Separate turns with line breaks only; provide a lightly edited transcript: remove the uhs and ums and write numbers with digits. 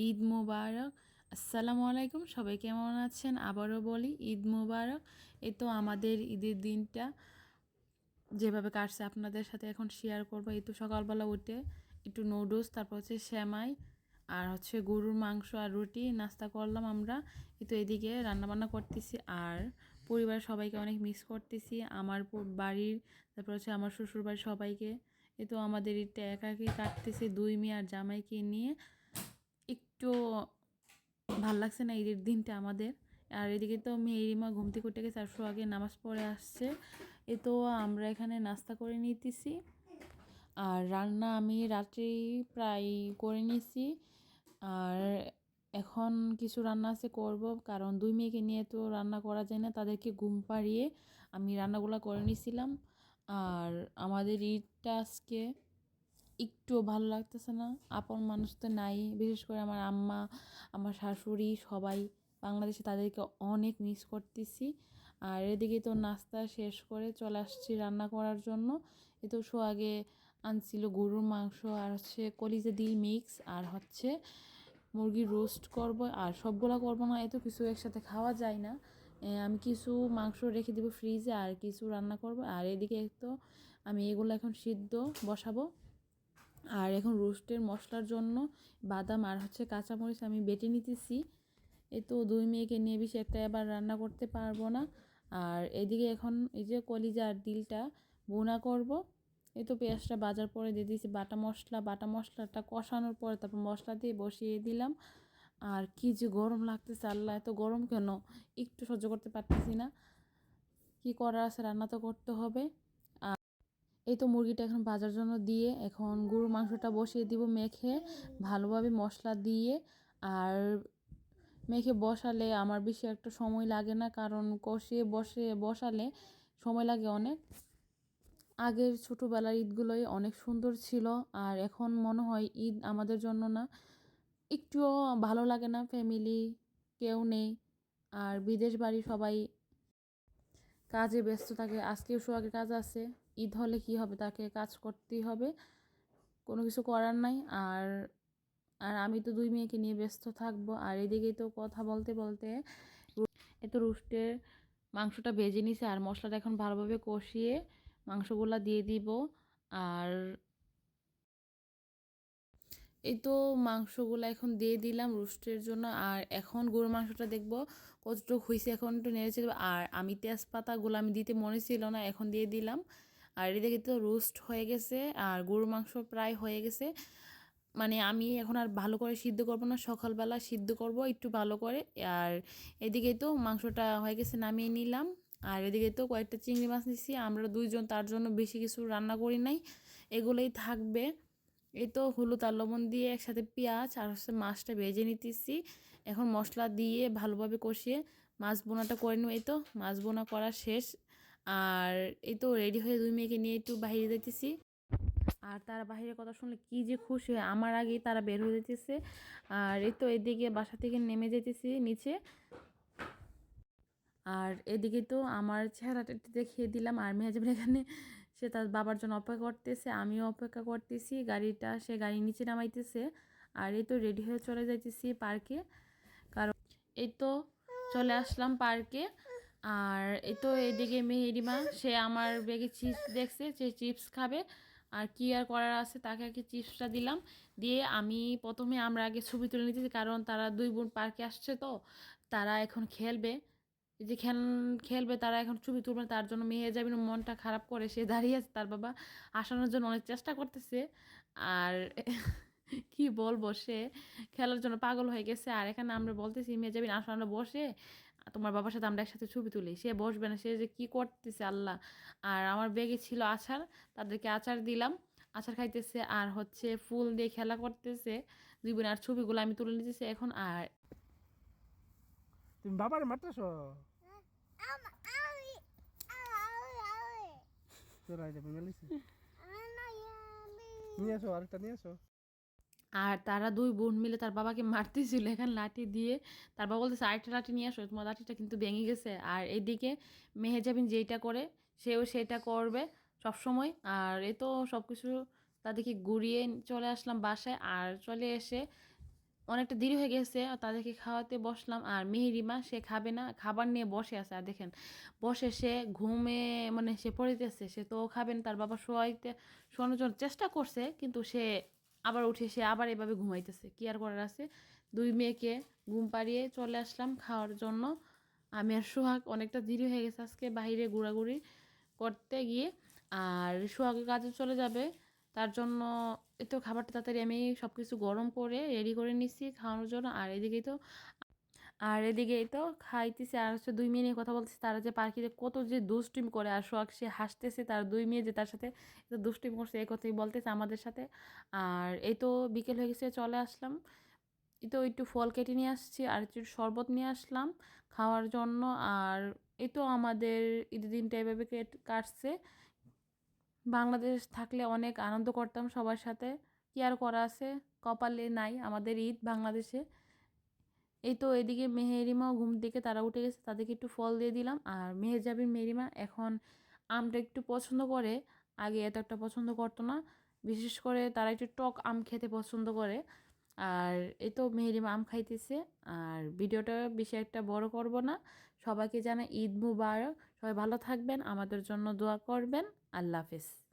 ঈদ মুবারক। আসসালামু আলাইকুম, সবাই কেমন আছেন? আবারও বলি ঈদ মুবারক। এই তো আমাদের ঈদের দিনটা যেভাবে কাটছে আপনাদের সাথে এখন শেয়ার করবো। এই তো সকালবেলা উঠে একটু নুডলস, তারপর হচ্ছে সেমাই আর হচ্ছে গরুর মাংস আর রুটি নাস্তা করলাম আমরা। এই তো এদিকে রান্নাবান্না করতেছি আর পরিবারের সবাইকে অনেক মিস করতেছি, আমার বাড়ির, তারপর হচ্ছে আমার শ্বশুর বাড়ির সবাইকে। এই তো আমাদের ঈদটা একাকি কাটতেছি, দুই মেয়ে আর জামাইকে নিয়ে। একটু ভাল লাগছে না ঈদের দিনটা আমাদের। আর এদিকে তো মেয়েরিমা ঘুম থেকে উঠে গেছে আর আগে নামাজ পড়ে আসছে। এ তো আমরা এখানে নাস্তা করে নিতেছি আর রান্না আমি রাত্রেই প্রায় করে নিয়েছি। আর এখন কিছু রান্না আছে করব, কারণ দুই মেয়েকে নিয়ে তো রান্না করা যায় না, তাদেরকে ঘুম পাড়িয়ে আমি রান্নাগুলো করে নিয়েছিলাম। আর আমাদের ঈদটা আজকে একটুও ভালো লাগতেছে না, আপন মানুষ তো নাই, বিশেষ করে আমার আম্মা, আমার শাশুড়ি সবাই বাংলাদেশে, তাদেরকে অনেক মিস করতেছি। আর এদিকে তো নাস্তা শেষ করে চলে আসছি রান্না করার জন্য। এ তো আগে আনছিল গরুর মাংস আর হচ্ছে কলিজা দিল মিক্স আর হচ্ছে মুরগির রোস্ট করব। আর সবগুলো করবো না, এত কিছু একসাথে খাওয়া যায় না। আমি কিছু মাংস রেখে দিব ফ্রিজে আর কিছু রান্না করব। আর এদিকে তো আমি এগুলো এখন সিদ্ধ বসাবো। আর এখন রোস্টের মশলার জন্য বাদাম আর হচ্ছে কাঁচামরিচ আমি বেটে নিতেছি। এই তো দুই মেয়েকে নিয়ে বেশি একটা এবার রান্না করতে পারবো না। আর এদিকে এখন এই যে কলিজা আর দিলটা বোনা করব। এই তো পেঁয়াজটা বাজার পরে দিয়ে দিয়েছি বাটা মশলাটা কষানোর পরে তারপর মশলা দিয়ে বসিয়ে দিলাম। আর কি যে গরম লাগতেছে, আল্লাহ এত গরম কেন, একটু সহ্য করতে পারতেছি না। কি করার আছে, রান্না তো করতে হবে। এই তো মুরগিটা এখন ভাজার জন্য দিয়ে এখন গরুর মাংসটা বসিয়ে দিব মেখে, ভালোভাবে মশলা দিয়ে। আর মেখে বসালে আমার বেশি একটা সময় লাগে না, কারণ কষিয়ে বসালে সময় লাগে অনেক। আগের ছোটোবেলার ঈদগুলোই অনেক সুন্দর ছিল, আর এখন মনে হয় ঈদ আমাদের জন্য না, একটুও ভালো লাগে না, ফ্যামিলি কেউ নেই। আর বিদেশ বাড়ি সবাই কাজে ব্যস্ত থাকে, আজকেও সোহাগের কাজ আছে, ঈদ হলে কি হবে, তাকে কাজ করতেই হবে, কোনো কিছু করার নাই। আর আর আমি তো দুই মেয়েকে নিয়ে ব্যস্ত থাকবো। আর এদিকেই তো কথা বলতে বলতে এত রোস্টের মাংসটা ভেজে নিছে আর মশলাটা এখন ভালোভাবে কষিয়ে মাংসগুলা দিয়ে দিব। আর এই তো মাংসগুলো এখন দিয়ে দিলাম রোস্টের জন্য। আর এখন গরুর মাংসটা দেখবো কতটুকু হয়েছে, এখন একটু নেড়েছে দেবো। আর আমি তেজপাতাগুলো আমি দিতে মনে ছিল না, এখন দিয়ে দিলাম। আর এদিকে তো রোস্ট হয়ে গেছে আর গরুর মাংস প্রায় হয়ে গেছে। মানে আমি এখন আর ভালো করে সিদ্ধ করব না, সকালবেলা সিদ্ধ করব একটু ভালো করে। আর এদিকে তো মাংসটা হয়ে গেছে, নামিয়ে নিলাম। আর এদিকে তো কয়েকটা চিংড়ি মাছ নিচ্ছি, আমরা দুইজন, তার জন্য বেশি কিছু রান্না করি নাই, এগুলোই থাকবে। এই তো হলুদ আর লবণ দিয়ে একসাথে পেঁয়াজ আর হচ্ছে মাছটা ভেজে নিতেছি। এখন মশলা দিয়ে ভালোভাবে কষিয়ে মাছ বোনাটা করে নেব। এই তো মাছ বোনা করা শেষ। আর এই তো রেডি হয়ে দুই মেয়েকে নিয়ে একটু বাইরে যেতেছি। আর তারা বাহিরের কথা শুনলে কি যে খুশি হয়, আমার আগেই তারা বের হয়ে যেতেছে। আর এই তো এদিকে বাসা থেকে নেমে যেতেছি নিচে। আর এদিকে তো আমার চেহারাটা একটু দেখিয়ে দিলাম। আর মেহাজাবের এখানে সে তার বাবার জন্য অপেক্ষা করতেছে, আমিও অপেক্ষা করতেছি, গাড়িটা সে গাড়ি নিচে নামাইতেছে। আর এই তো রেডি হয়ে চলে যাইতেছি পার্কে, কারণ এই তো চলে আসলাম পার্কে। আর এই তো এদিকে মেহেরিমা, সে আমার ব্যাগে চিপস দেখছে, সে চিপস খাবে। আর কি আর করার আছে, তাকে আগে চিপসটা দিলাম। দিয়ে আমি প্রথমে আমরা আগে ছবি তুলে নিতেছি, কারণ তারা দুই বোন পার্কে আসছে তো তারা এখন খেলবে। এই যে খেলবে তারা, এখন ছবি তুলবে না, তার জন্য মেহেজাবিন মনটা খারাপ করে সে দাঁড়িয়ে আছে, তার বাবা আসানোর জন্য অনেক চেষ্টা করতেছে। আর কি বলবো, সে খেলার জন্য পাগল হয়ে গেছে। আর এখানে আমরা বলতেছি মেহেজাবিন আসো আমরা বসে তোমার বাবার সাথে আমরা একসাথে ছবি তুলি, সে বসবে না, সে যে কি করতেছে আল্লাহ। আর আমার ব্যাগে ছিল আচার, তাদেরকে আচার দিলাম, আচার খাইতেছে আর হচ্ছে ফুল দিয়ে খেলা করতেছে দুই বোন। আর ছবিগুলো আমি তুলে নিতেছি এখন। আর
তুমি বাবার মারতেছ তোরা যাবে মেলিছি নিয়ে আসো আরেকটা নিয়ে আসো।
আর তারা দুই বোন মিলে তার বাবাকে মারতেছিল এখানে লাঠি দিয়ে। তার বাবা বলতেছে আরেকটা লাঠি নিয়ে আসো, তোমার লাঠিটা কিন্তু ভেঙে গেছে। আর এইদিকে মেহেজাবিন যেইটা করে সেও সেটা করবে সব সময়। আর তো সব কিছু তাদেরকে ঘুরিয়ে চলে আসলাম বাসায়। আর চলে এসে অনেকটা দেরি হয়ে গেছে, আর তাদেরকে খাওয়াতে বসলাম। আর মেহেরিমা সে খাবে না, খাবার নিয়ে বসে আছে। আর দেখেন বসে সে ঘুমে মানে সে পড়িতেছে, সে তো খাবেন। তার বাবা শোয়ানোর জন্য চেষ্টা করছে, কিন্তু সে আবার উঠে সে আবার এভাবে ঘুমাইতেছে। কি আর করার আছে, দুই মেয়েকে ঘুম পাড়িয়ে চলে আসলাম খাওয়ার জন্য। আমি আর সোহাগ অনেকটা দেরি হয়ে গেছে আজকে বাইরে ঘোরাঘুরি করতে গিয়ে। আর সোহাগের কাজে চলে যাবে, তার জন্য এই তো খাবারটা তাড়াতাড়ি আমি সব কিছু গরম করে রেডি করে নিচ্ছি খাওয়ানোর জন্য। আর এদিকেই তো খাইতেছে। আর হচ্ছে দুই মেয়ে নিয়ে কথা বলতেছে, তারা যে পার্কিতে কত যে দুষ্টুমি করে। আর সোহাগ সে হাসতেছে, তার দুই মেয়ে যে তার সাথে এত দুষ্টুমি করছে এই কথাই বলতেছে আমাদের সাথে। আর এই তো বিকেল হয়ে গেছে, চলে আসলাম। এই তো একটু ফল কেটে নিয়ে আসছি, আর একটু শরবত নিয়ে আসলাম খাওয়ার জন্য। আর এই তো আমাদের ঈদের দিনটা এভাবে কাটছে। বাংলাদেশ থাকলে অনেক আনন্দ করতাম সবার সাথে, কি আর করা আছে, কপালে নাই আমাদের ঈদ বাংলাদেশে। এই তো এদিকে মেহেরিমাও ঘুম থেকে তারা উঠে গেছে, তাদেরকে একটু ফল দিয়ে দিলাম। আর মেহেজাবিন মেহেরিমা এখন আমটা একটু পছন্দ করে, আগে এত একটা পছন্দ করতো না। বিশেষ করে তারা একটু টক আম খেতে পছন্দ করে। আর এই তো মেহেরিমা আম খাইতেছে। আর ভিডিওটা বেশি একটা বড় করব না, সবাইকে জানাই ঈদ মুবারক। সবাই ভালো থাকবেন, আমাদের জন্য দোয়া করবেন। আল্লাহ হাফেজ।